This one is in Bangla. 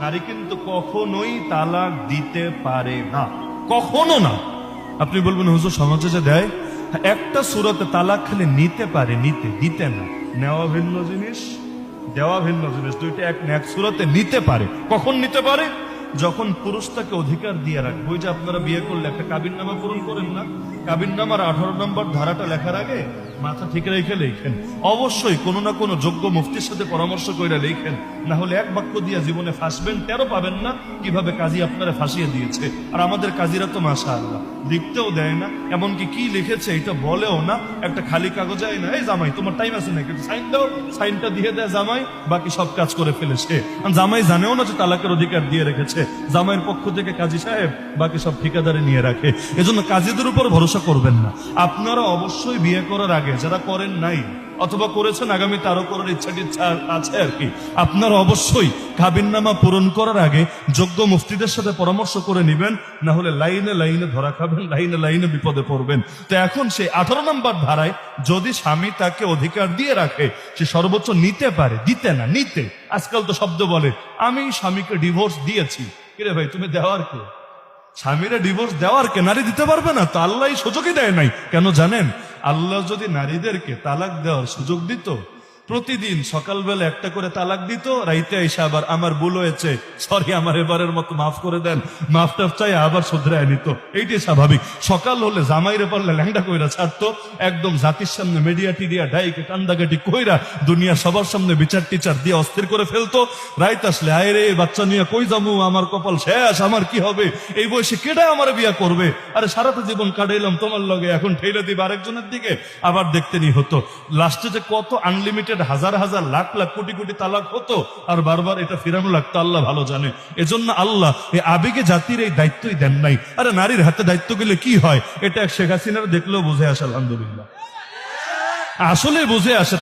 নারী কিন্তু কখনোই তালাক দিতে পারে না, কখনো না। আপনি বলবেন হুজুর সমাজে যে দেয়, একটা সূরাতে তালাক খালি নিতে পারে, নিতে দিতে না। নেওয়া ভিন্ন জিনিস, দেওয়া ভিন্ন জিনিস, দুইটা এক সূরাতে নিতে পারে। কখন নিতে পারে? যখন পুরুষ তাকে অধিকার দিয়ে রাখবে। ওই যে আপনারা বিয়ে করলে একটা কাবিননামা পূরণ করেন না, কাবিননামার 18 নম্বর ধারাটা লেখার আগে মাথা ঠিক রেখে লেখেন, অবশ্যই কোনো না কোনো যোগ্য মুফতির সাথে পরামর্শ করে লেখেন, না হলে এক বাক্য দিয়ে জীবনে ফাঁসবেন, 13 পাবেন না কিভাবে কাজী আপনারা ফাঁসিয়ে দিয়েছে। আর আমাদের কাজীরা তো মাশাআল্লাহ লিখতেও দেয় না, এমনকি কি লিখেছে এটা বলেও না, একটা খালি কাগজে না, এই জামাই তোমার টাইম আছে নাকি সাইন দাও, সাইনটা দিয়ে দেয় জামাই, বাকি সব কাজ করে ফেলেছে। জামাই জানেও না যে তালাকের অধিকার দিয়ে রেখেছে, জামাইয়ের পক্ষ থেকে কাজী সাহেব বাকি সব ঠিকাদারে নিয়ে রাখে। এজন্য কাজীদের উপর ভরসা করবেন না। আপনারা অবশ্যই বিয়ে করার আগে, যারা করেন নাই অথবা করেছেন আগামীতে আরো করার ইচ্ছা আছে আর কি, আপনারা অবশ্যই কাবিননামা পূরণ করার আগে যোগ্য মুফতিদের সাথে পরামর্শ করে নেবেন, না হলে লাইনে লাইনে ধরা খাবেন, লাইনে লাইনে বিপদে পড়বেন। তো এখন সেই 18 নম্বর ধারায় যদি স্বামী তাকে অধিকার দিয়ে রাখে, সে সর্বোচ্চ নিতে পারে, দিতে না, নিতে। আজকাল তো শব্দ বলে আমি স্বামীকে ডিভোর্স দিয়েছি। কিরে ভাই, তুমি দেওয়ার কে? স্বামীরা ডিভোর্স দেওয়ার কে? নারী দিতে পারবে না তো, আল্লাহ সুযোগই দেয় নাই। কেন জানেন? আল্লাহ যদি নারীদেরকে তালাক দেওয়ার সুযোগ দিত, প্রতিদিন সকালবেলা একটা করে তালাক দিত, রাইতে এসে আবার আমার ভুল হয়েছে, সরি আমার এবারের মতো মাফ করে দেন, মাফ টাফ চাই আবার শুধরায় নিত। এইটাই স্বাভাবিক। সকাল হলে জামাইরে পারলে ল্যাংডা কইরা ছাড়তো, একদম জাতির সামনে মিডিয়া টিডিয়া ডাইকে কান্দাকাটি কইরা দুনিয়া সবার সামনে বিচার টিচার দিয়ে অস্থির করে ফেলতো। রাইত আসলে আয় রে বাচ্চা নিয়ে কই যামু, আমার কপাল শেষ, আমার কি হবে, এই বয়সে কেডা আমার বিয়া করবে, আরে সারাটা জীবন কাটাইলাম তোমার লগে, এখন ঠেলে দিবে আরেকজনের দিকে, আবার দেখতে নি হতো। লাস্টে যে কত আনলিমিটেড হাজার হাজার লাখ লাখ কোটি কোটি তালাক হতো, আর বারবার এটা ফিরানো লাগতো, আল্লাহ ভালো জানে। এজন্য আল্লাহ এই আবেগে জাতির এই দায়িত্বই দেন নাই। আরে নারীর হাতে দায়িত্ব গেলে কি হয়, এটা শেখ হাসিনার দেখলেও বুঝে আসে, আলহামদুলিল্লাহ, আসলে বুঝে আসে।